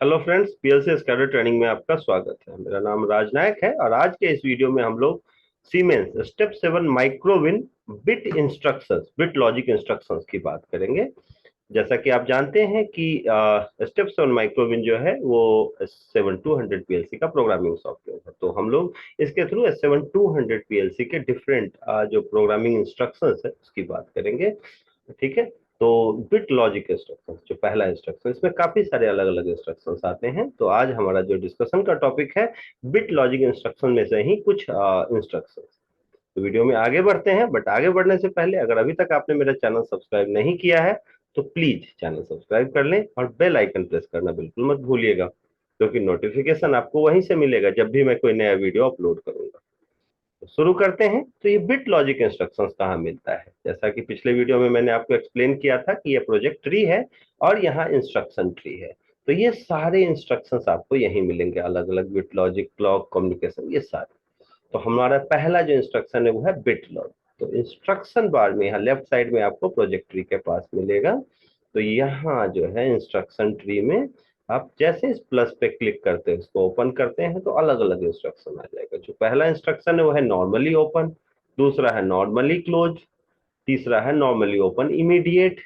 Hello friends, PLC स्कैडर training में आपका स्वागत है। मेरा नाम राज नायक है और आज के इस वीडियो में हम लोग Siemens step 7 MicroWin bit instructions, bit logic instructions की बात करेंगे। जैसा कि आप जानते हैं कि स्टेप 7 माइक्रोविन जो है वो 7200 पीएलसी का प्रोग्रामिंग सॉफ्टवेयर है। तो हम लोग इसके थ्रू 7200 पीएलसी के डिफरेंट जो प्रोग्रामिंग इंस्ट्रक्शंस है उसकी बात करेंगे। ठीक है। तो बिट लॉजिक इंस्ट्रक्शंस जो पहला इंस्ट्रक्शन, इसमें काफी सारे अलग अलग इंस्ट्रक्शंस आते हैं। तो आज हमारा जो डिस्कशन का टॉपिक है बिट लॉजिक इंस्ट्रक्शन में से ही कुछ इंस्ट्रक्शंस। तो वीडियो में आगे बढ़ते हैं, बट आगे बढ़ने से पहले अगर अभी तक आपने मेरा चैनल सब्सक्राइब नहीं किया है तो प्लीज चैनल सब्सक्राइब कर लें और बेल आइकन प्रेस करना बिल्कुल मत भूलिएगा, क्योंकि नोटिफिकेशन आपको वहीं से मिलेगा जब भी मैं कोई नया वीडियो अपलोड करूंगा। तो शुरू करते हैं। तो ये बिट लॉजिक इंस्ट्रक्शंस कहाँ मिलता है? जैसा कि पिछले वीडियो में मैंने आपको एक्सप्लेन किया था कि ये प्रोजेक्ट ट्री है और यहाँ इंस्ट्रक्शन ट्री है। तो ये सारे इंस्ट्रक्शंस आपको यहीं मिलेंगे, अलग अलग बिट लॉजिक, क्लॉक, कम्युनिकेशन, ये सारे। तो हमारा पहला जो इंस्ट्रक्शन है वो है बिट लॉजिक। तो इंस्ट्रक्शन बार में यहाँ लेफ्ट साइड में आपको प्रोजेक्ट ट्री के पास मिलेगा। तो यहाँ जो है इंस्ट्रक्शन ट्री में आप जैसे इस प्लस पे क्लिक करते हैं, उसको ओपन करते हैं, तो अलग अलग इंस्ट्रक्शन आ जाएगा। जो पहला इंस्ट्रक्शन है वो है नॉर्मली ओपन, दूसरा है नॉर्मली क्लोज, तीसरा है नॉर्मली ओपन इमीडिएट।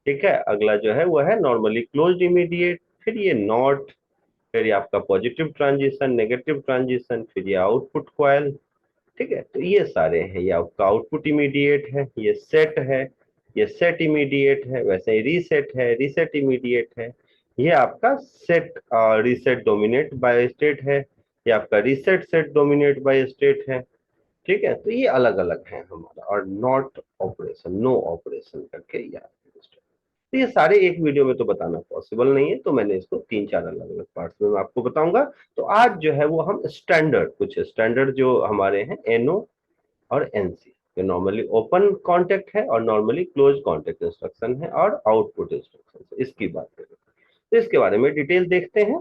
ठीक है। अगला जो है वो है नॉर्मली क्लोज इमीडिएट, फिर ये नॉट, फिर ये आपका पॉजिटिव ट्रांजिशन, नेगेटिव ट्रांजिशन, फिर ये आउटपुट कॉइल। ठीक है। तो ये सारे हैं। ये आपका आउटपुट इमीडिएट है, ये सेट है, ये सेट इमीडिएट है, वैसे ही रीसेट है, रीसेट इमीडिएट है। ये आपका set reset dominate by state है, ये आपका reset set dominate by state है। ठीक है। तो ये अलग अलग है हमारा। और नॉट ऑपरेशन, नो ऑपरेशन करके याद। तो ये सारे एक वीडियो में तो बताना पॉसिबल नहीं है, तो मैंने इसको तीन चार अलग अलग पार्ट्स में मैं आपको बताऊंगा। तो आज जो है वो हम स्टैंडर्ड, कुछ स्टैंडर्ड जो हमारे हैं एनओ और एनसी, जो नॉर्मली ओपन कॉन्टेक्ट है और नॉर्मली क्लोज कॉन्टेक्ट इंस्ट्रक्शन है और आउटपुट इंस्ट्रक्शन है, इसकी बात करें। तो इसके बारे में डिटेल देखते हैं।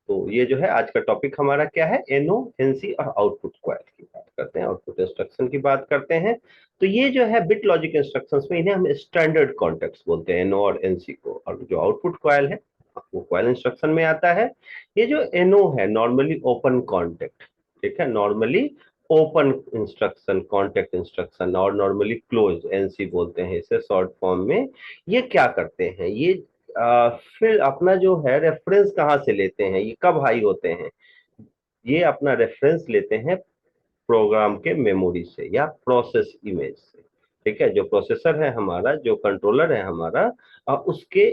तो ये जो है आज का टॉपिक हमारा क्या है, एनओ, एनसी और आउटपुट क्वाइल की बात करते हैं, आउटपुट इंस्ट्रक्शन की बात करते हैं। तो ये जो है बिट लॉजिक इंस्ट्रक्शंस में इन्हें हम स्टैंडर्ड कॉन्टेक्ट्स बोलते हैं, एनओ और एनसी को। और जो आउटपुट क्वाइल है वो क्वाइल इंस्ट्रक्शन में आता है। ये जो एनओ है, नॉर्मली ओपन कॉन्टेक्ट, ठीक है, normally open instruction, contact instruction, और नॉर्मली क्लोज एनसी बोलते हैं इसे शॉर्ट फॉर्म में। ये क्या करते हैं, ये फिर अपना जो है रेफरेंस कहाँ से लेते हैं, ये कब हाई होते हैं? ये अपना रेफरेंस लेते हैं प्रोग्राम के मेमोरी से या प्रोसेस इमेज से। ठीक है। जो प्रोसेसर है हमारा, जो कंट्रोलर है हमारा, उसके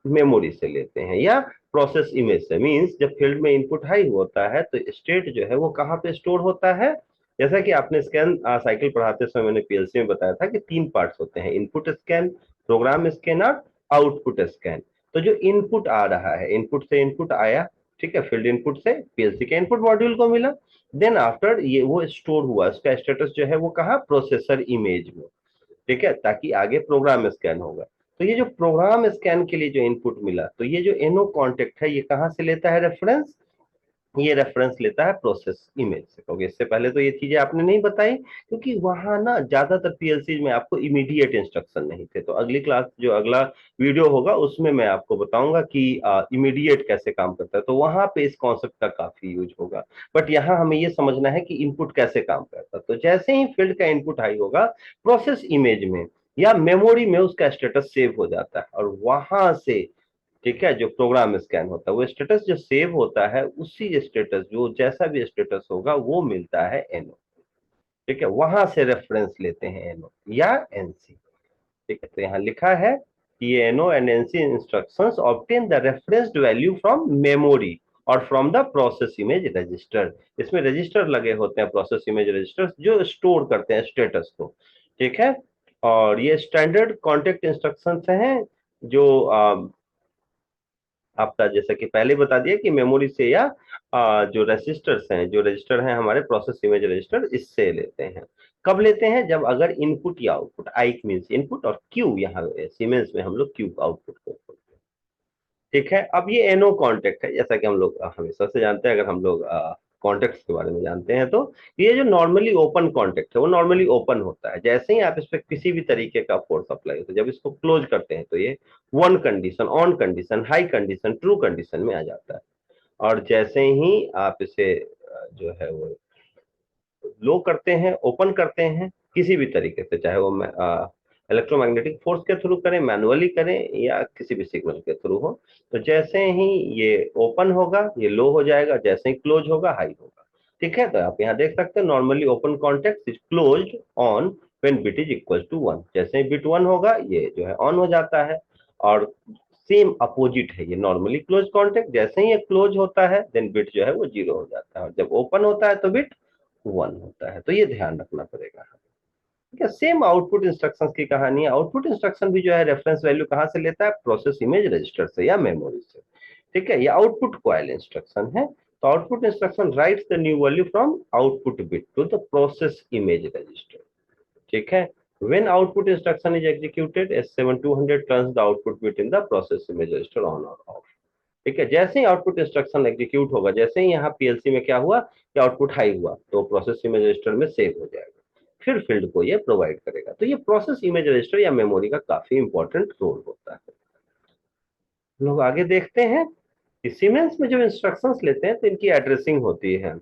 मेमोरी से लेते हैं, या प्रोसेस इमेज से। मींस जब फील्ड में इनपुट हाई होता है तो स्टेट जो है वो कहाँ पे स्टोर होता है? जैसा कि आपने स्कैन साइकिल पढ़ाते समय मैंने पीएलसी में बताया था कि तीन पार्ट्स होते हैं, इनपुट स्कैन, प्रोग्राम स्कैन और आउटपुट स्कैन। तो जो इनपुट आ रहा है, इनपुट से इनपुट आया, ठीक है, फील्ड इनपुट से पीएलसी के इनपुट मॉड्यूल को मिला, देन आफ्टर ये वो स्टोर हुआ, इसका स्टेटस जो है वो कहा, प्रोसेसर इमेज में। ठीक है, ताकि आगे प्रोग्राम स्कैन होगा। तो ये जो प्रोग्राम स्कैन के लिए जो इनपुट मिला, तो ये जो एनो कॉन्टेक्ट है ये कहाँ से लेता है रेफरेंस? ये रेफरेंस लेता है प्रोसेस इमेज से। क्योंकि इससे पहले तो ये चीजें आपने नहीं बताई, क्योंकि वहां ना ज्यादातर पीएलसी में आपको इमीडिएट इंस्ट्रक्शन नहीं थे। तो अगली क्लास, जो अगला वीडियो होगा उसमें मैं आपको बताऊंगा कि इमीडिएट कैसे काम करता है, तो वहां पे इस कॉन्सेप्ट का काफी यूज होगा। बट यहाँ हमें ये समझना है कि इनपुट कैसे काम करता है। तो जैसे ही फील्ड का इनपुट हाई होगा, प्रोसेस इमेज में या मेमोरी में उसका स्टेटस सेव हो जाता है, और वहां से, ठीक है, जो प्रोग्राम स्कैन होता है वो स्टेटस जो सेव होता है, उसी स्टेटस, जो जैसा भी स्टेटस होगा वो मिलता है एनओ। ठीक है, वहां से रेफरेंस लेते हैं एनओ या एनसी। ठीक है। तो यहाँ लिखा है कि ये NO and NC instructions obtain the referenced value from memory और from the process image register. इसमें रजिस्टर लगे होते हैं, प्रोसेस इमेज रजिस्टर, जो स्टोर करते हैं स्टेटस को। ठीक है। और ये स्टैंडर्ड कॉन्टेक्ट इंस्ट्रक्शंस हैं, जो आपका जैसा कि पहले बता दिया कि मेमोरी से या जो रजिस्टर्स हैं, जो रजिस्टर हैं हमारे प्रोसेस इमेज रजिस्टर, इससे लेते हैं। कब लेते हैं? जब अगर इनपुट या आउटपुट, आई मीन्स इनपुट और क्यू, यहाँ सीमेंस में हम लोग क्यू आउटपुट को बोलते हैं। ठीक है। अब ये एनो कॉन्टेक्ट है, जैसा कि हम लोग हमेशा से जानते हैं। अगर हम लोग कॉन्टेक्ट के बारे में जानते हैं, तो ये जो नॉर्मली ओपन कॉन्टेक्ट है वो नॉर्मली ओपन होता है। जैसे ही आप इस पर किसी भी तरीके का फोर्स अप्लाई होता है, जब इसको क्लोज करते हैं तो ये one condition, on condition, high condition, true condition में आ जाता है। और जैसे ही आप इसे जो है वो लो करते हैं, ओपन करते हैं किसी भी तरीके से, चाहे वो इलेक्ट्रोमैग्नेटिक फोर्स के थ्रू करें, मैनुअली करें, या किसी भी सिग्नल के थ्रू हो, तो जैसे ही ये ओपन होगा ये लो हो जाएगा, जैसे ही क्लोज होगा हाई होगा। ठीक है, तो आप यहाँ देख सकते हैं normally open contact is closed on when bit is equal to 1। जैसे ही बिट 1 होगा ये जो है ऑन हो जाता है। और सेम अपोजिट है ये नॉर्मली क्लोज कॉन्टेक्ट, जैसे ही ये क्लोज होता है देन बिट जो है वो 0 हो जाता है, और जब ओपन होता है तो बिट 1 होता है। तो ये ध्यान रखना पड़ेगा। ठीक है, सेम आउटपुट इंस्ट्रक्शंस की कहानी है। आउटपुट इंस्ट्रक्शन भी जो है रेफरेंस वैल्यू कहाँ से लेता है, प्रोसेस इमेज रजिस्टर से या मेमोरी से। ठीक है, ये आउटपुट कॉइल इंस्ट्रक्शन है। तो output instruction writes the new value from output bit to the process image register. ठीक है, when output instruction is executed S7200 turns the output bit in the process image register on or off। ठीक है, जैसे ही output instruction execute होगा, जैसे ही यहाँ PLC में क्या हुआ कि आउटपुट हाई हुआ, तो प्रोसेस इमेज रजिस्टर में सेव हो जाएगा, फिर फील्ड को ये प्रोवाइड करेगा। तो ये प्रोसेस इमेज रजिस्टर या मेमोरी का काफी इंपॉर्टेंट रोल होता है। लोग आगे देखते हैं कि सीमेंस में जो इंस्ट्रक्शंस लेते हैं तो इनकी एड्रेसिंग होती है।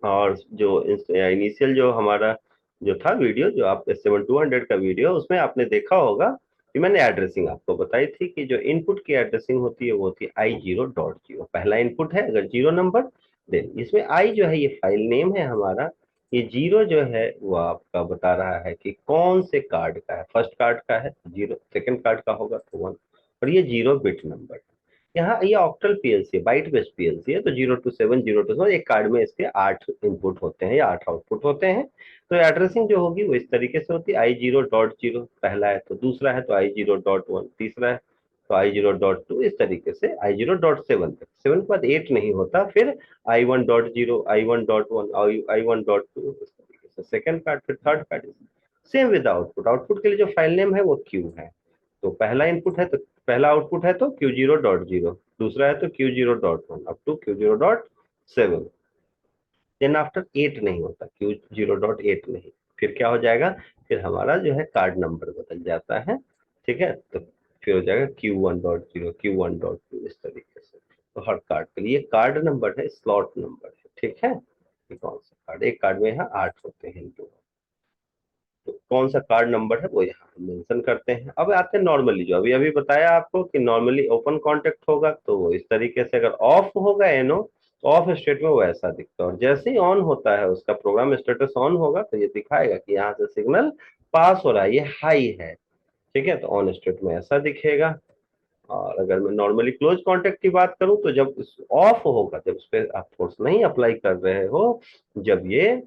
और जो इनिशियल जो हमारा जो था वीडियो, जो आप 7200 का वीडियो, उसमें आपने देखा होगा कि मैंने एड्रेसिंग आपको बताई थी कि जो इनपुट की एड्रेसिंग होती है वो होती है I0.0। पहला इनपुट है अगर 0 नंबर, देन इसमें आई जो है ये फाइल नेम है हमारा, ये 0 जो है वो आपका बता रहा है कि कौन से कार्ड का है, फर्स्ट कार्ड का है 0, सेकंड कार्ड का होगा तो 1, और ये 0 बिट नंबर। यहाँ ये ऑक्टल पीएलसी है, बाइट बेस्ड पीएलसी है, तो 0 to 7 0 to 7 एक कार्ड में इसके 8 इनपुट होते हैं या 8 आउटपुट होते हैं। तो एड्रेसिंग जो होगी वो इस तरीके से होती है, I0.0 पहला है तो दूसरा है तो I0.1 तीसरा है तो I0.2, इस तरीके से I0.7 तक, 7 के बाद 8 नहीं होता, फिर I1.0, I1.1, I1.2, इस तरीके से सेकंड कार्ड, फिर third card. Same with output, output के लिए जो फाइल नेम है वो क्यू है। तो पहला इनपुट है तो पहला आउटपुट है तो Q0.0, दूसरा है तो Q0.1 up to Q0.7। Then after 8 नहीं होता, Q0.8 नहीं, फिर क्या हो जाएगा, फिर हमारा जो है कार्ड नंबर बदल जाता है। ठीक है, तो फिर हो जाएगा Q1.0, Q1.2, इस तरीके से। तो हर कार्ड के लिए कार्ड नंबर है, स्लॉट नंबर है। ठीक है, कौन सा कार्ड, एक कार्ड में यहाँ 8 होते हैं, तो कौन सा कार्ड नंबर है वो यहाँ मेंशन करते हैं। अब आते हैं नॉर्मली, जो अभी अभी बताया आपको कि नॉर्मली ओपन कॉन्टेक्ट होगा तो वो इस तरीके से, अगर ऑफ होगा एनो तो ऑफ स्टेट में वो ऐसा दिखता है, और जैसे ही ऑन होता है उसका प्रोग्राम स्टेटस ऑन होगा तो ये दिखाएगा कि यहाँ से सिग्नल पास हो रहा है, ये हाई है। ठीक है, तो ऑन स्टेट में ऐसा दिखेगा। और अगर मैं नॉर्मली क्लोज कॉन्टेक्ट की बात करूं तो जब ऑफ होगा, जब उस पर आप फोर्स नहीं अप्लाई कर रहे हो, जब ये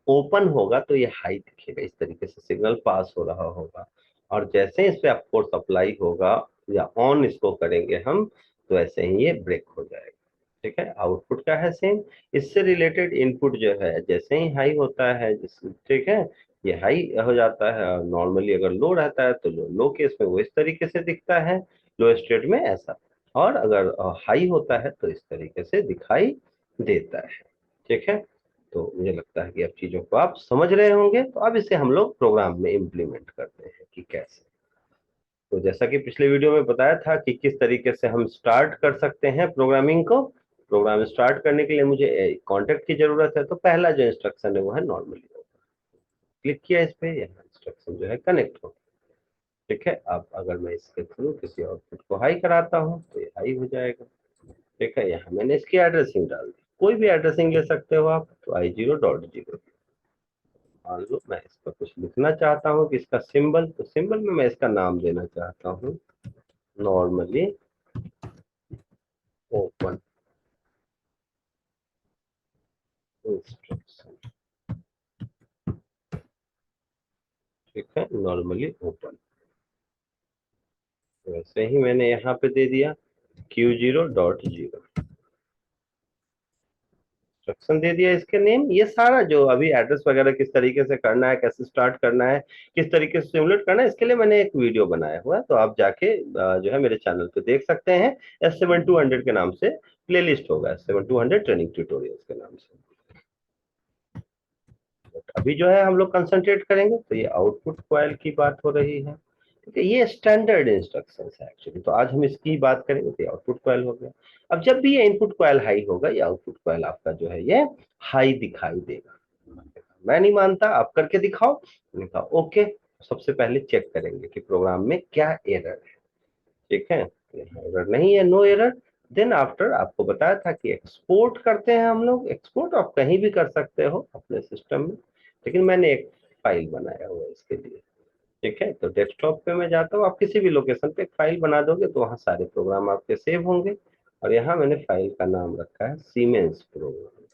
ओपन होगा तो ये हाई दिखेगा, इस तरीके से सिग्नल पास हो रहा होगा। और जैसे ही इस पे आप फोर्स अप्लाई होगा या ऑन इसको करेंगे हम, तो ऐसे ही ये ब्रेक हो जाएगा। ठीक है, आउटपुट का है सेम। इससे रिलेटेड इनपुट जो है जैसे ही हाई होता है ठीक है, ये हाई हो जाता है, और नॉर्मली अगर लो रहता है तो लो केस में वो इस तरीके से दिखता है, लो स्टेट में ऐसा, और अगर हाई होता है तो इस तरीके से दिखाई देता है। ठीक है, तो मुझे लगता है कि अब चीजों को आप समझ रहे होंगे। तो अब इसे हम लोग प्रोग्राम में इम्प्लीमेंट करते हैं कि कैसे। तो जैसा कि पिछले वीडियो में बताया था कि किस तरीके से हम स्टार्ट कर सकते हैं प्रोग्रामिंग को। प्रोग्राम स्टार्ट करने के लिए मुझे कॉन्टेक्ट की जरूरत है, तो पहला जो इंस्ट्रक्शन है वो है नॉर्मली। क्लिक किया इस पे, यहाँ इंस्ट्रक्शन जो है कनेक्ट हो। ठीक है, अब अगर मैं इसके थ्रू किसी आउटपुट को हाई कराता हूँ तो ये हाई हो जाएगा। ठीक है, यहाँ मैंने इसकी एड्रेसिंग डाल दी, कोई भी एड्रेसिंग ले सकते हो आप, तो I0.0। मान लो मैं इस पर कुछ लिखना चाहता हूँ कि इसका सिंबल, तो सिंबल में मैं इसका नाम देना चाहता हूँ नॉर्मली ओपन इंस्ट्रक्शन। ठीक है, नॉर्मली ओपन, वैसे ही मैंने यहाँ पे दे दिया Q0.0 इंस्ट्रक्शन दे दिया, इसके नेम। ये सारा जो अभी एड्रेस वगैरह किस तरीके से करना है, कैसे स्टार्ट करना है, किस तरीके से सिमुलेट करना है, इसके लिए मैंने एक वीडियो बनाया हुआ है, तो आप जाके जो है मेरे चैनल पे देख सकते हैं, S7200 के नाम से प्लेलिस्ट होगा 7200 ट्रेनिंग ट्यूटोरियल्स के नाम से। अभी जो है हम लोग कंसंट्रेट करेंगे, तो ये आउटपुट कॉइल की बात हो रही है। ठीक है, ये स्टैंडर्ड इंस्ट्रक्शंस है एक्चुअली, तो आज हम इसकी बात करेंगे। तो आउटपुट कॉइल हो गया। अब जब भी ये इनपुट कॉइल हाई होगा, ये आउटपुट कॉइल आपका जो है ये हाई दिखाई देगा। मैं नहीं मानता, आप करके दिखाओ। मैंने कहा ओके। सबसे पहले चेक करेंगे कि प्रोग्राम में क्या एरर है। ठीक है, एरर नहीं है, नो एरर। देन आफ्टर आपको बताया था कि एक्सपोर्ट करते हैं हम लोग। एक्सपोर्ट आप कहीं भी कर सकते हो अपने सिस्टम में, लेकिन मैंने एक फाइल बनाया हुआ है इसके लिए। ठीक है, तो डेस्कटॉप पे मैं जाता हूँ, आप किसी भी लोकेशन पे एक फाइल बना दोगे तो वहाँ सारे प्रोग्राम आपके सेव होंगे। और यहाँ मैंने फाइल का नाम रखा है सीमेंस प्रोग्राम।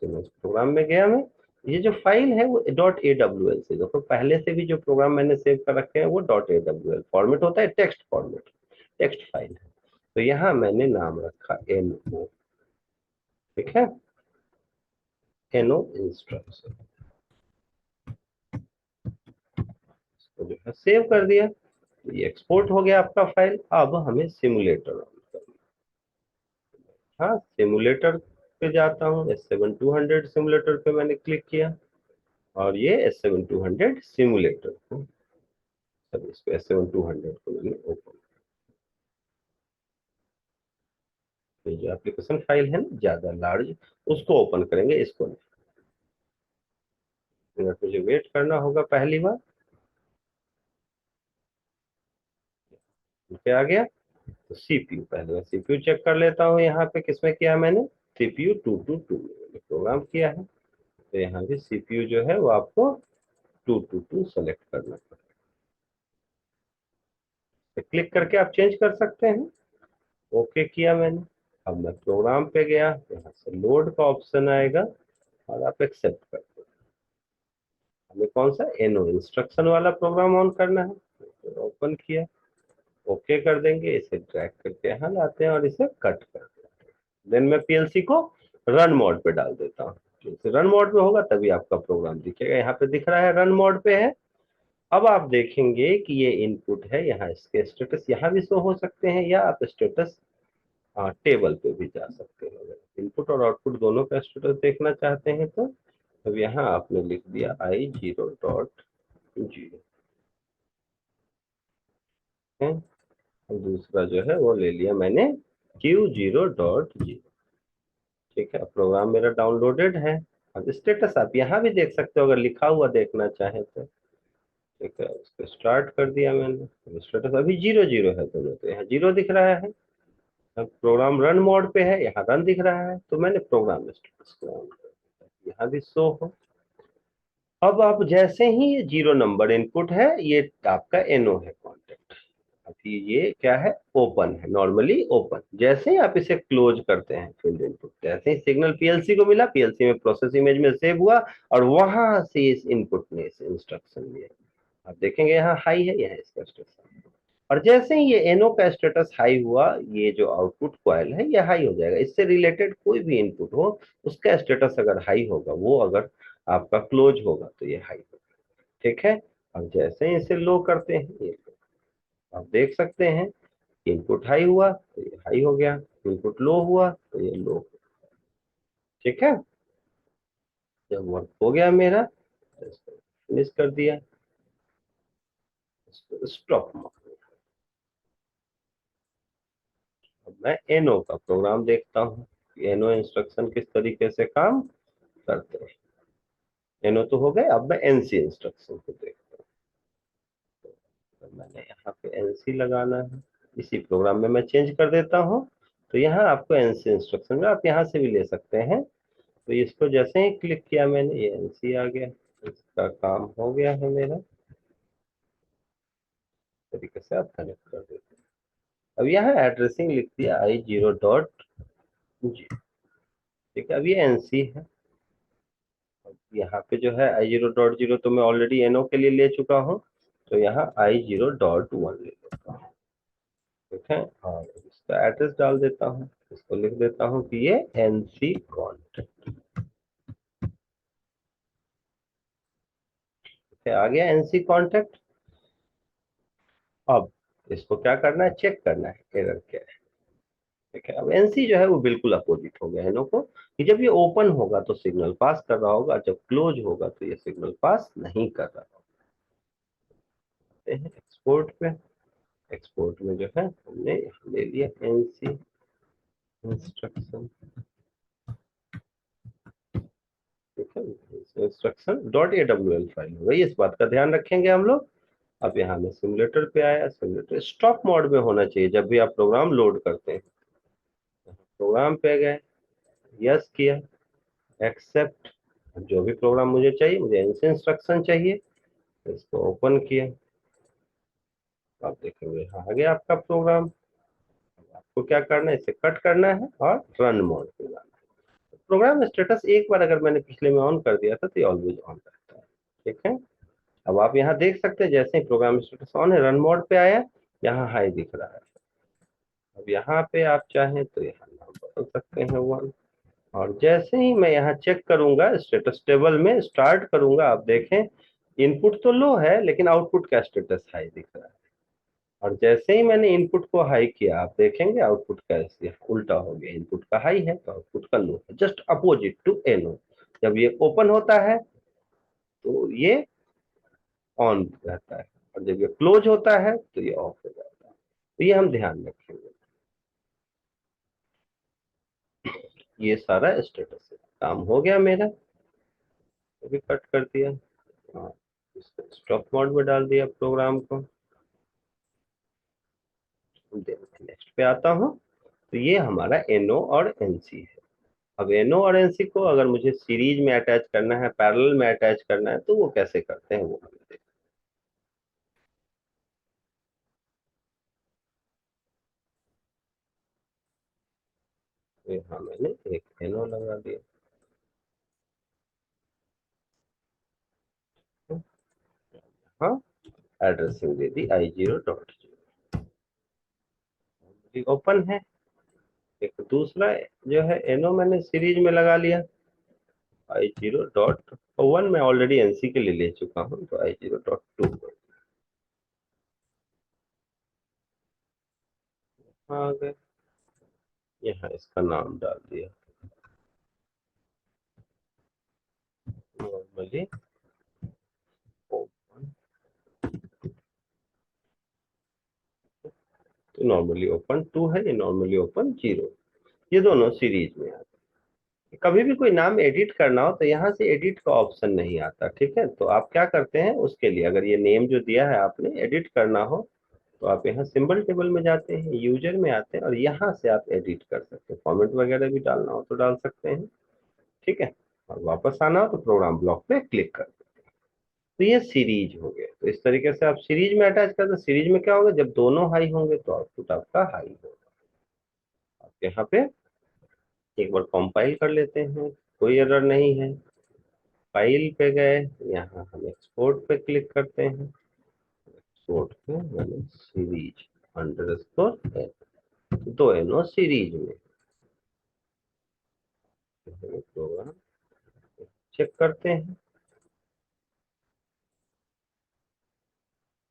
सीमेंस प्रोग्राम में गया मैं। ये जो फाइल है वो .awl से, देखो पहले से भी जो प्रोग्राम मैंने सेव कर रखे हैं वो .awl फॉर्मेट होता है, टेक्स्ट फॉर्मेट, टेक्स्ट फाइल है। तो यहाँ मैंने नाम रखा NO। ठीक है, NO इंस्ट्रक्शन, तो जो है सेव कर दिया। ये एक्सपोर्ट हो गया आपका फाइल। अब हमें सिमुलेटर ऑन करना। हाँ, सिमुलेटर पे जाता हूँ, S7200 सिमुलेटर पे मैंने क्लिक किया, और ये S7200 सिमुलेटर को, सब इसको S7200 को मैंने ओपन। तो जो एप्लीकेशन फाइल है ना ज्यादा लार्ज, उसको ओपन करेंगे, इसको नहीं। मिनट मुझे वेट करना होगा पहली बार। पे आ गया। तो सीपीयू, पहले मैं सीपीयू चेक कर लेता हूँ। यहाँ पे किसमें किया है मैंने, सीपीयू 222 में मैंने प्रोग्राम किया है। तो यहाँ भी सीपीयू जो है वो आपको 222 सेलेक्ट करना है। तो क्लिक करके आप चेंज कर सकते हैं। ओके किया मैंने। अब मैं प्रोग्राम पे गया, यहाँ से लोड का ऑप्शन आएगा, और आप एक्सेप्ट कर दो। हमें कौन सा, एनो इंस्ट्रक्शन वाला प्रोग्राम ऑन करना है। तो ओपन किया, ओके कर देंगे। इसे ड्रैग करके यहाँ लाते हैं और इसे कट कर देते हैं। देन मैं पीएलसी को रन मोड पे डाल देता हूँ। जैसे रन मोड पे होगा तभी आपका प्रोग्राम दिखेगा। यहाँ पे दिख रहा है रन मोड पे है। अब आप देखेंगे कि ये इनपुट है, यहाँ इसके स्टेटस यहाँ भी शो हो सकते हैं, या आप स्टेटस टेबल पे भी जा सकते हैं। अगर इनपुट और आउटपुट दोनों का स्टेटस देखना चाहते हैं तो अब यहाँ आपने लिख दिया I0.0 है, और दूसरा जो है वो ले लिया मैंने Q0.0। ठीक है, प्रोग्राम मेरा डाउनलोडेड है। अब स्टेटस आप यहाँ भी देख सकते हो अगर लिखा हुआ देखना चाहे तो। ठीक है, उसको स्टार्ट कर दिया मैंने। स्टेटस अभी 0 0 है दोनों, तो यहाँ 0 दिख रहा है। अब प्रोग्राम रन मोड पे है, यहाँ रन दिख रहा है, तो मैंने प्रोग्राम स्टेटस को ऑन कर दिया, यहाँ भी शो हो। अब आप जैसे ही ये 0 नंबर इनपुट है, ये आपका एनओ है कॉन्टेक्ट। अभी ये क्या है, ओपन है, नॉर्मली ओपन। जैसे ही आप इसे क्लोज करते हैं फील्ड इनपुट, जैसे ही सिग्नल पीएलसी को मिला, पीएलसी में प्रोसेस इमेज में सेव हुआ, और वहां से इस इनपुट ने इस इंस्ट्रक्शन लिया। आप देखेंगे यहाँ हाई है, यहाँ इसका स्टेटस। और जैसे ही ये एनओ का स्टेटस हाई हुआ, ये जो आउटपुट कॉइल है ये हाई हो जाएगा। इससे रिलेटेड कोई भी इनपुट हो, उसका स्टेटस अगर हाई होगा, वो अगर आपका क्लोज होगा तो ये हाई होगा। ठीक है, अब जैसे ही इसे लो करते हैं, ये आप देख सकते हैं, इनपुट हाई हुआ तो ये हाई हो गया, इनपुट लो हुआ तो ये लो। ठीक है, जब वर्क हो गया मेरा तो इसको फिनिश कर दिया, इसको स्टॉप। अब मैं एनो का प्रोग्राम देखता हूँ, एनो इंस्ट्रक्शन किस तरीके से काम करते हैं। एनो तो हो गए, अब मैं एनसी इंस्ट्रक्शन को देखता हूँ। तो मैंने यहाँ पे एनसी लगाना है, इसी प्रोग्राम में मैं चेंज कर देता हूँ। तो यहाँ आपको एनसी इंस्ट्रक्शन में आप यहाँ से भी ले सकते हैं। तो इसको जैसे ही क्लिक किया मैंने, ये एनसी आ गया, इसका काम हो गया है मेरा। तरीके से आप कनेक्ट कर देते हैं। अब यहाँ एड्रेसिंग लिख दिया I0.0। ठीक है, अब ये एनसी है। यहाँ पे जो है I0.0 तो मैं ऑलरेडी एनओ के लिए ले चुका हूँ, तो यहाँ I0.1 ले लेता हूँ। ठीक है, और इसका एड्रेस डाल देता हूँ। इसको लिख देता हूँ कि ये एनसी कॉन्टेक्ट है। आ गया एनसी कॉन्टेक्ट। अब इसको क्या करना है, चेक करना है एरर क्या है। ठीक है। अब एनसी जो है वो बिल्कुल अपोजिट हो गया एनओ को, कि जब ये ओपन होगा तो सिग्नल पास कर रहा होगा, जब क्लोज होगा तो ये सिग्नल पास नहीं कर रहा होगा। एक्सपोर्ट पे, एक्सपोर्ट में जो है हमने ले लिया एनसी इंस्ट्रक्शन, ठीक है, इंस्ट्रक्शन डॉट एडब्ल्यूएल फाइल वही, इस बात का ध्यान रखेंगे हम लोग। अब यहाँ में सिमुलेटर पे आया, सिमुलेटर स्टॉप मोड में होना चाहिए जब भी आप प्रोग्राम लोड करते हैं। प्रोग्राम पे गए, यस किया, एक्सेप्ट, जो भी प्रोग्राम मुझे चाहिए, मुझे एनसी इंस्ट्रक्शन चाहिए, इसको ओपन किया, आप देखेंगे यहाँ आ गया आपका प्रोग्राम। आपको क्या करना है, इसे कट करना है और रन मोड पे जाना है। प्रोग्राम स्टेटस एक बार अगर मैंने पिछले में ऑन कर दिया था तो ये ऑलवेज ऑन रहता है, ठीक है। अब आप यहाँ देख सकते हैं जैसे ही प्रोग्राम स्टेटस ऑन है, रन मोड पे आया, यहाँ हाई दिख रहा है। अब यहाँ पे आप चाहें तो यहाँ नाम बदल सकते हैं वन, और जैसे ही मैं यहाँ चेक करूंगा स्टेटस टेबल में स्टार्ट करूंगा, आप देखें इनपुट तो लो है लेकिन आउटपुट का स्टेटस हाई दिख रहा है। और जैसे ही मैंने इनपुट को हाई किया, आप देखेंगे आउटपुट का उल्टा हो गया, इनपुट का हाई है तो आउटपुट का लो है, जस्ट अपोजिट टू एनो। जब ये ओपन होता है तो ये ऑन रहता है, और जब ये क्लोज होता है तो ये ऑफ हो जाता है। तो ये हम ध्यान रखेंगे। ये सारा स्टेटस है, काम हो गया मेरा, अभी कट कर दिया, हाँ, स्टॉप मोड में डाल दिया प्रोग्राम को। नेक्स्ट पे आता हूँ, तो ये हमारा एनओ और एनसी है। अब एनओ और एनसी को अगर मुझे सीरीज में अटैच करना है, पैरेलल में अटैच करना है, तो वो कैसे करते हैं वो हमें देखते हैं। यहाँ मैंने एक एनओ लगा दिया, हाँ, एड्रेसिंग दे दी I0.0, ओपन है। एक दूसरा जो है एनओ मैंने सीरीज में लगा लिया, I0.1 मैं ऑलरेडी एनसी के लिए ले चुका हूँ, तो I0.2 आ गए, यहाँ इसका नाम डाल दिया नॉर्मली ओपन, तो नॉर्मली ओपन 2 है, ये नॉर्मली ओपन 0, ये दोनों सीरीज में आते हैं। कभी भी कोई नाम एडिट करना हो तो यहाँ से एडिट का ऑप्शन नहीं आता, ठीक है। तो आप क्या करते हैं उसके लिए, अगर ये नेम जो दिया है आपने एडिट करना हो, तो आप यहाँ सिंबल टेबल में जाते हैं, यूजर में आते हैं, और यहाँ से आप एडिट कर सकते हैं, फॉर्मेट वगैरह भी डालना हो तो डाल सकते हैं, ठीक है। और वापस आना हो तो प्रोग्राम ब्लॉक पे क्लिक कर, तो ये सीरीज हो गए। तो इस तरीके से आप सीरीज में अटैच करते हैं। सीरीज में क्या होगा, जब दोनों हाई होंगे तो आउटपुट आपका हाई होगा। आप यहाँ पे एक बार कंपाइल कर लेते हैं, कोई एरर नहीं है। फाइल पे गए, यहाँ हम एक्सपोर्ट पे क्लिक करते हैं, एक्सपोर्ट पे मैंने सीरीज अंडरस्कोर एन, दो एनो सीरीज में, प्रोग्राम चेक करते हैं।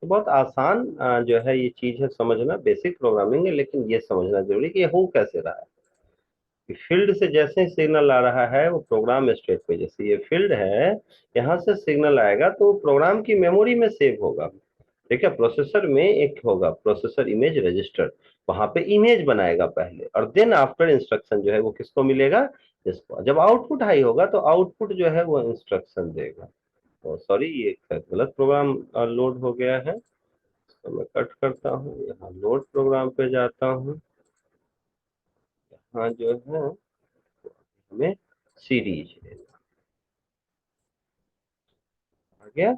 तो बहुत आसान जो है ये चीज है समझना, बेसिक प्रोग्रामिंग है, लेकिन ये समझना जरूरी है कि ये हो कैसे रहा है। फील्ड से जैसे ही सिग्नल आ रहा है वो प्रोग्राम स्टेट पे, जैसे ये फील्ड है, यहाँ से सिग्नल आएगा तो प्रोग्राम की मेमोरी में सेव होगा, ठीक है। प्रोसेसर में एक होगा प्रोसेसर इमेज रजिस्टर, वहां पे इमेज बनाएगा पहले, और देन आफ्टर इंस्ट्रक्शन जो है वो किसको मिलेगा, इसको। जब आउटपुट हाई होगा तो आउटपुट जो है वो इंस्ट्रक्शन देगा। तो सॉरी, ये गलत प्रोग्राम लोड हो गया है, तो मैं कट करता हूँ, यहाँ लोड प्रोग्राम पे जाता हूँ, यहाँ जो है हमें सीरीज आ गया,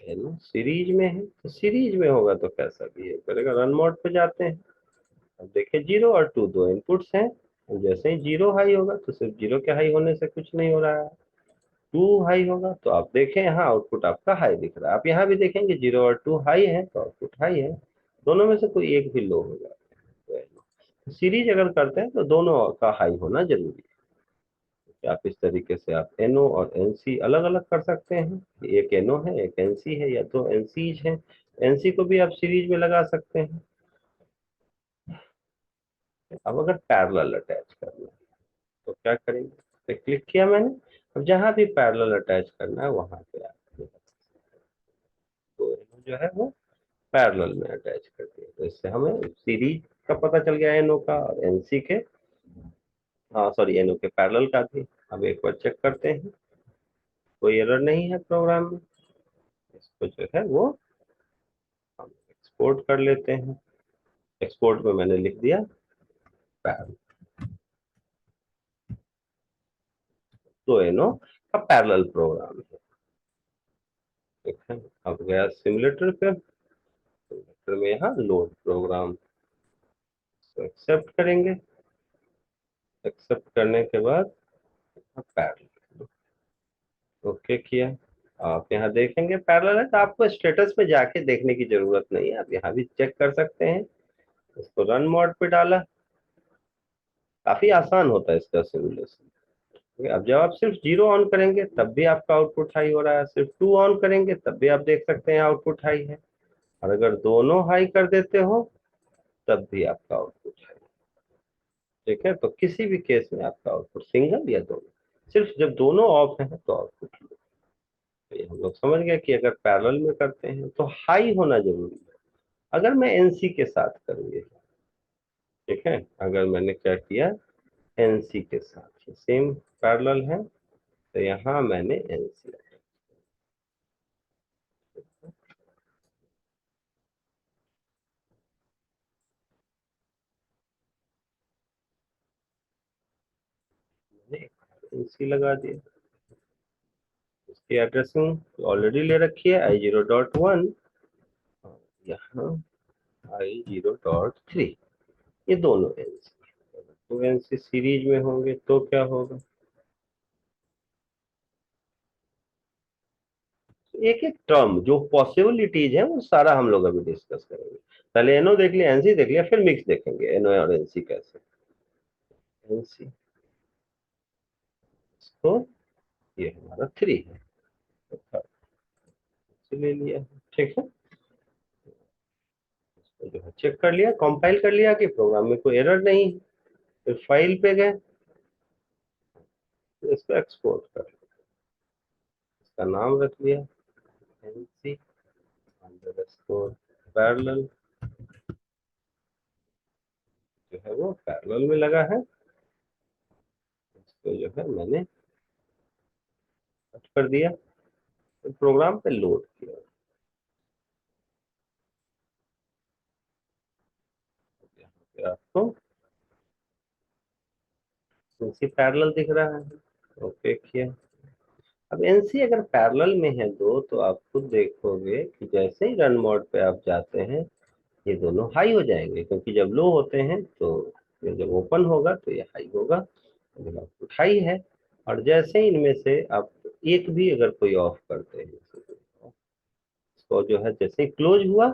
सीरीज में है, तो सीरीज में होगा तो कैसा बिहेव करेगा। रन मोड पे जाते हैं, अब देखिए 0 और 2 दो इनपुट्स हैं, और जैसे ही 0 हाई होगा तो सिर्फ 0 के हाई होने से कुछ नहीं हो रहा है, 2 हाई होगा तो आप देखें यहाँ आउटपुट आपका हाई दिख रहा है। आप यहाँ भी देखेंगे 0 और 2 हाई है तो आउटपुट हाई है, दोनों में से कोई एक भी लो हो जाता है। सीरीज अगर करते हैं तो दोनों का हाई होना जरूरी है। आप इस तरीके से आप एनओ और एनसी अलग अलग कर सकते हैं, एक एनओ है एक एनसी है, या दो एनसीज हैं। एनसी को भी आप सीरीज में लगा सकते हैं। अब अगर पैरेलल अटैच करना है तो क्या करेंगे, पे क्लिक किया मैंने। अब जहां भी पैरेलल अटैच करना है वहां पे आप तो जो है वो पैरेलल में अटैच कर दिया, तो इससे हमें सीरीज का पता चल गया एनओ का और एनसी के, हाँ सॉरी एनओ के पैरेलल का भी। अब एक बार चेक करते हैं, कोई एरर नहीं है प्रोग्राम में। इसको जो है वो हम एक्सपोर्ट कर लेते हैं। एक्सपोर्ट में मैंने लिख दिया पैरेलल, तो एनओ का पैरेलल प्रोग्राम है। ठीक है, अब गया सिमुलेटर पे, सिमुलेटर में यहाँ लोड प्रोग्राम को एक्सेप्ट करेंगे। एक्सेप्ट करने के बाद पैरेलल ओके किया। आप यहाँ देखेंगे पैरेलल है, तो आपको स्टेटस पे जाके देखने की जरूरत नहीं है, आप यहाँ भी चेक कर सकते हैं। इसको रन मोड पे डाला, काफी आसान होता है इसका सिमुलेशन। अब जब आप सिर्फ 0 ऑन करेंगे तब भी आपका आउटपुट हाई हो रहा है, सिर्फ 2 ऑन करेंगे तब भी आप देख सकते हैं आउटपुट हाई है, और अगर दोनों हाई कर देते हो तब भी आपका आउटपुट हाई। ठीक है, तो किसी भी केस में आपका आउटपुट सिंगल या दोनों, सिर्फ जब दोनों ऑफ है तो आउटपुट लो। तो ये हम लोग समझ गए कि अगर पैरेलल में करते हैं तो हाई होना जरूरी है। अगर मैं एनसी के साथ करूँ ये, ठीक है, अगर मैंने क्या किया एनसी के साथ सेम पैरेलल है, तो यहाँ मैंने एनसी एनसी लगा दिया। इसकी एड्रेसिंग ऑलरेडी ले रखी है I0.1, यहाँ I0.3, ये दोनों एनसी। तो एनसी सीरीज में होंगे तो क्या होगा, एक एक टर्म जो पॉसिबिलिटीज है वो सारा हम लोग अभी डिस्कस करेंगे। पहले एनओ देख लिया, एनसी देख लिया, फिर मिक्स देखेंगे एनओ और एनसी कैसे। एनसी तो ये हमारा 3 है, तो ले लिया। ठीक है, इसको जो है चेक कर लिया, कंपाइल कर लिया कि प्रोग्राम में कोई एरर नहीं है। फिर फाइल पे गए, तो इसको एक्सपोर्ट कर लिया, इसका नाम रख लिया एनसी अंडरस्कोर पैरेलल, जो है वो पैरेलल में लगा है। इसको जो है मैंने कट कर दिया, तो प्रोग्राम पे लोड किया। यहाँ पे आपको एनसी पैरेलल दिख रहा है, ओके किया। अब एनसी अगर पैरेलल में है दो, तो आप खुद देखोगे कि जैसे ही रन मोड पे आप जाते हैं ये दोनों हाई हो जाएंगे, क्योंकि जब लो होते हैं तो ये जब ओपन होगा तो ये हाई होगा, जब आउटपुट हाई है। और जैसे ही इनमें से आप एक भी अगर कोई ऑफ करते हैं, तो जो है जैसे ही क्लोज हुआ,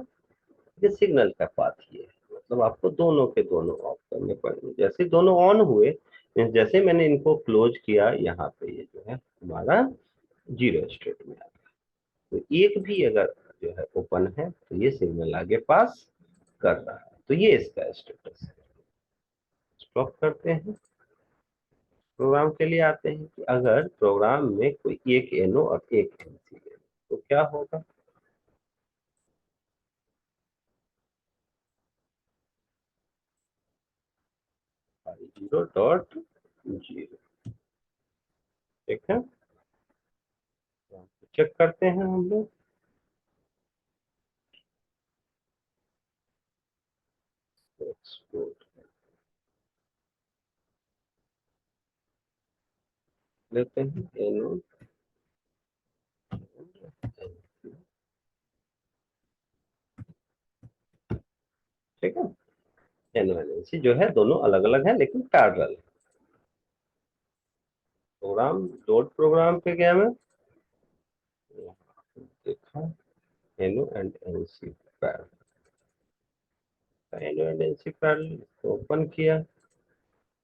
ये सिग्नल का पाथ ही है, मतलब आपको दोनों के दोनों ऑफ करने पड़ेंगे। जैसे दोनों ऑन हुए, जैसे मैंने इनको क्लोज किया, यहाँ पे ये जो है हमारा 0 स्टेट में आ गया। तो एक भी अगर जो है ओपन है तो ये सिग्नल आगे पास कर रहा है, तो ये इसका स्टेटस है। स्टॉप करते हैं, प्रोग्राम के लिए आते हैं कि अगर प्रोग्राम में कोई एक एनओ और एक एनसी है तो क्या होगा। I0.0, ठीक है, चेक करते हैं हम लोग। एक्सपोर्ट लेते हैं एनओ, ठीक है, एनओ एनसी जो है दोनों अलग अलग है लेकिन पैरेलल। प्रोग्राम लोड प्रोग्राम पे गया मैं, देखा NO and NC parallel, NO and NC parallel open किया।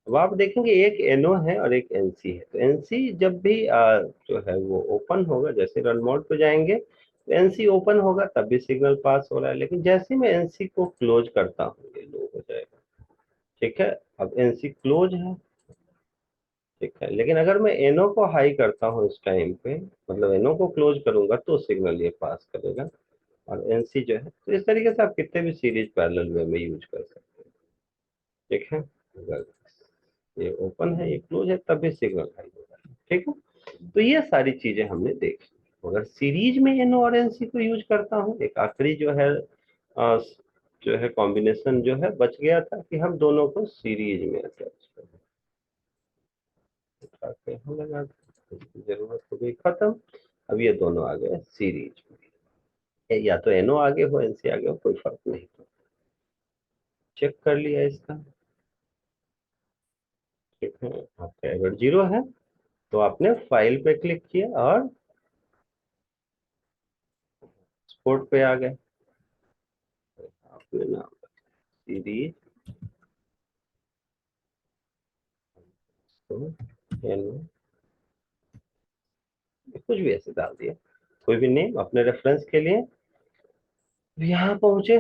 अब आप देखेंगे एक एनओ है और एक एनसी है, तो एनसी जब भी जो है वो ओपन होगा, जैसे रन मोड पे जाएंगे तो एनसी ओपन होगा तब भी सिग्नल पास हो रहा है, लेकिन जैसे मैं एनसी को क्लोज करता हूँ ये लो हो जाएगा। ठीक है, अब एनसी क्लोज है, ठीक है, लेकिन अगर मैं एनओ को हाई करता हूँ इस टाइम पे, मतलब एनओ को क्लोज करूंगा तो सिग्नल ये पास करेगा, और एनसी जो है, तो इस तरीके से आप कितने भी सीरीज पैरेलल वे में यूज कर सकते हैं, ठीक है। अगर ये ओपन है, ये क्लोज है, तब भी सिग्नल हाई होगा, ठीक है। तो ये सारी चीजें हमने देखी। अगर सीरीज में एनओ और एनसी को यूज करता हूँ, एक आखिरी जो है जो है कॉम्बिनेशन जो है बच गया था कि हम दोनों को सीरीज में अटैच करें, लगा जरूरत हो गई खत्म। अब ये दोनों आ गए सीरीज में, या तो एनओ आगे हो एनसी आगे हो, कोई फर्क नहीं पड़ता। चेक कर लिया इसका, ठीक है। आपका अगर जीरो है तो आपने फाइल पे क्लिक किया और एक्सपोर्ट पे आ गए, आपने नाम सीरीज तो एनओ कुछ भी ऐसे डाल दिया, कोई भी नेम अपने रेफरेंस के लिए। यहाँ पहुंचे,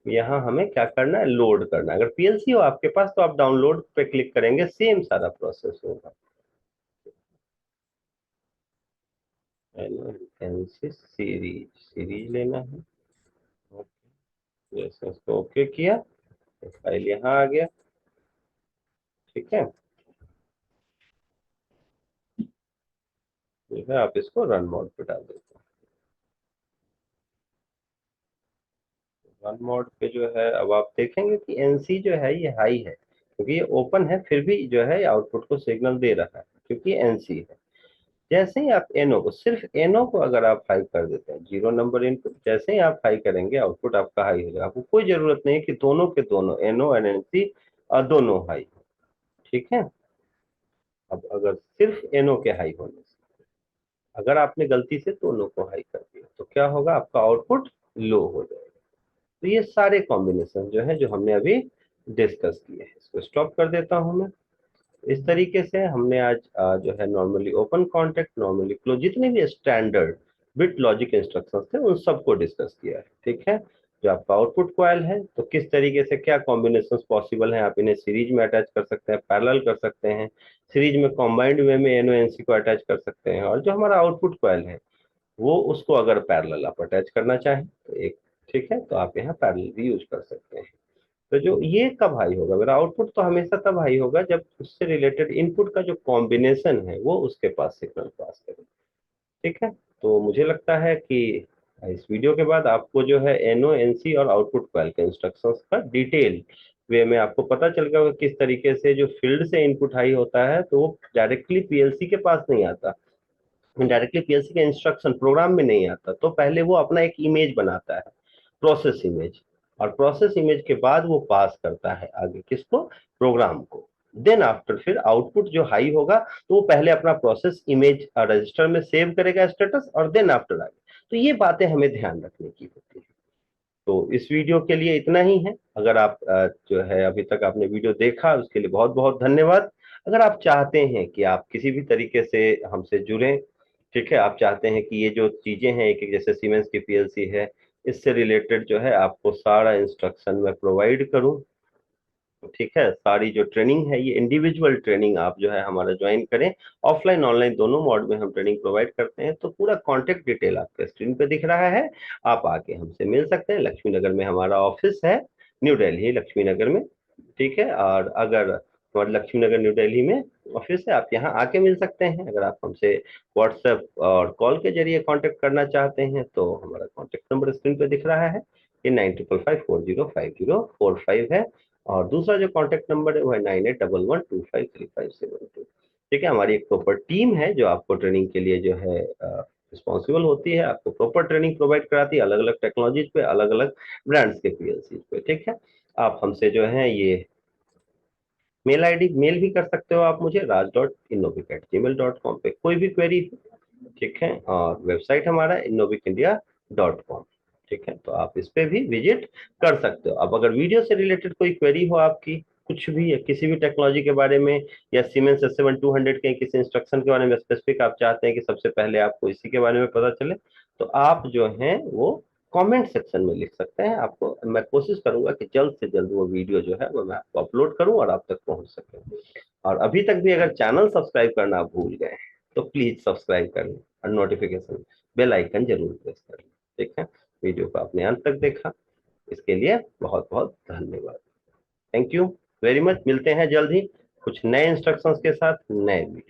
यहाँ हमें क्या करना है, लोड करना है। अगर पीएलसी हो आपके पास तो आप डाउनलोड पे क्लिक करेंगे, सेम सारा प्रोसेस होगा। एनसी सीरीज, सीरीज लेना है, जैसे इसको ओके किया तो फाइल यहाँ आ गया, ठीक है। ठीक है, आप इसको रन मोड पे डाल देते हैं। रन मोड पे जो है, अब आप देखेंगे कि एनसी जो है ये हाई है, क्योंकि ये ओपन है, फिर भी जो है आउटपुट को सिग्नल दे रहा है, क्योंकि एनसी है। जैसे ही आप एनओ को, सिर्फ एनओ को अगर आप हाई कर देते हैं, जीरो नंबर इनपुट, जैसे ही आप हाई करेंगे आउटपुट आपका हाई हो जाएगा। आपको कोई जरूरत नहीं है कि दोनों के दोनों एनओ एंड एनसी दोनों हाई, ठीक है। अब अगर सिर्फ एनओ के हाई होने से, अगर आपने गलती से दोनों को हाई कर दिया तो क्या होगा, आपका आउटपुट लो हो जाएगा। तो ये सारे कॉम्बिनेशन जो है, जो हमने अभी डिस्कस किए हैं, इसको स्टॉप कर देता हूं मैं। इस तरीके से हमने आज जो है normally open contact, normally close, जितने भी स्टैंडर्ड बिट लॉजिक इंस्ट्रक्शंस थे उन सबको डिस्कस किया है, ठीक है। जो आपका आउटपुट कॉइल है, तो किस तरीके से क्या कॉम्बिनेशंस पॉसिबल हैं, आप इन्हें सीरीज में अटैच कर सकते हैं, पैरेलल कर सकते हैं, सीरीज में कॉम्बाइंड वे में एनओ एनसी को अटैच कर सकते हैं, और जो हमारा आउटपुट कॉइल है वो उसको अगर पैरेलल आप अटैच करना चाहें तो एक, ठीक है, तो आप यहाँ पैरेलल भी यूज कर सकते हैं। तो जो ये कब हाई होगा, मेरा आउटपुट तो हमेशा तब हाई होगा जब उससे रिलेटेड इनपुट का जो कॉम्बिनेशन है वो उसके पास सिग्नल पास करे, ठीक है। तो मुझे लगता है कि इस वीडियो के बाद आपको जो है एनओ एनसी और आउटपुट कॉइल के इंस्ट्रक्शंस का डिटेल वे में आपको पता चल गया होगा, किस तरीके से जो फील्ड से इनपुट हाई होता है तो वो डायरेक्टली पीएलसी के पास नहीं आता, डायरेक्टली पीएलसी के इंस्ट्रक्शन प्रोग्राम में नहीं आता, तो पहले वो अपना एक इमेज बनाता है, प्रोसेस इमेज, और प्रोसेस इमेज के बाद वो पास करता है आगे किसको, प्रोग्राम को। देन आफ्टर फिर आउटपुट जो हाई होगा तो वो पहले अपना प्रोसेस इमेज रजिस्टर में सेव करेगा स्टेटस, और देन आफ्टर आगे। तो ये बातें हमें ध्यान रखने की होती है। तो इस वीडियो के लिए इतना ही है। अगर आप जो है अभी तक आपने वीडियो देखा उसके लिए बहुत बहुत धन्यवाद। अगर आप चाहते हैं कि आप किसी भी तरीके से हमसे जुड़ें, ठीक है, आप चाहते हैं कि ये जो चीजें हैं, एक एक जैसे सीमेंस की पीएलसी है, इससे रिलेटेड जो है आपको सारा इंस्ट्रक्शन मैं प्रोवाइड करूं, ठीक है, सारी जो ट्रेनिंग है ये इंडिविजुअल ट्रेनिंग आप जो है हमारा ज्वाइन करें। ऑफलाइन ऑनलाइन दोनों मोड में हम ट्रेनिंग प्रोवाइड करते हैं। तो पूरा कांटेक्ट डिटेल आपके स्क्रीन पे दिख रहा है, आप आके हमसे मिल सकते हैं। लक्ष्मी नगर में हमारा ऑफिस है, न्यू दिल्ली लक्ष्मी नगर में, ठीक है। और अगर हमारे लक्ष्मी नगर न्यू दिल्ली में ऑफिस है, आप यहाँ आके मिल सकते हैं। अगर आप हमसे व्हाट्सएप और कॉल के जरिए कांटेक्ट करना चाहते हैं तो हमारा कांटेक्ट नंबर स्क्रीन पे दिख रहा है, ये 9555405045 है। और दूसरा जो कांटेक्ट नंबर है वो है 9811253572। ठीक है, हमारी एक प्रॉपर टीम है जो आपको ट्रेनिंग के लिए जो है रिस्पॉन्सिबल होती है, आपको प्रॉपर ट्रेनिंग प्रोवाइड कराती है, अलग अलग टेक्नोलॉजीज पे, अलग अलग ब्रांड्स के पीएलसी पे, ठीक है। आप हमसे जो है ये मेल आईडी, मेल भी कर सकते हो आप मुझे, raj.innovic@gmail.com पे कोई भी क्वेरी, ठीक है। और वेबसाइट हमारा innovicindia.com, ठीक है, तो आप इस पे भी विजिट कर सकते हो। अब अगर वीडियो से रिलेटेड कोई क्वेरी हो आपकी, कुछ भी या किसी भी टेक्नोलॉजी के बारे में, या सीमेंस S7200 के किसी इंस्ट्रक्शन के बारे में स्पेसिफिक आप चाहते हैं कि सबसे पहले आपको इसी के बारे में पता चले, तो आप जो है वो कमेंट सेक्शन में लिख सकते हैं। आपको मैं कोशिश करूंगा कि जल्द से जल्द वो वीडियो जो है वो मैं आपको अपलोड करूं और आप तक पहुंच सके। और अभी तक भी अगर चैनल सब्सक्राइब करना आप भूल गए तो प्लीज सब्सक्राइब कर लें और नोटिफिकेशन बेल आइकन जरूर प्रेस कर लें। ठीक है, वीडियो को आपने अंत तक देखा, इसके लिए बहुत बहुत धन्यवाद। Thank you very much. मिलते हैं जल्द ही कुछ नए इंस्ट्रक्शंस के साथ नए वीडियो।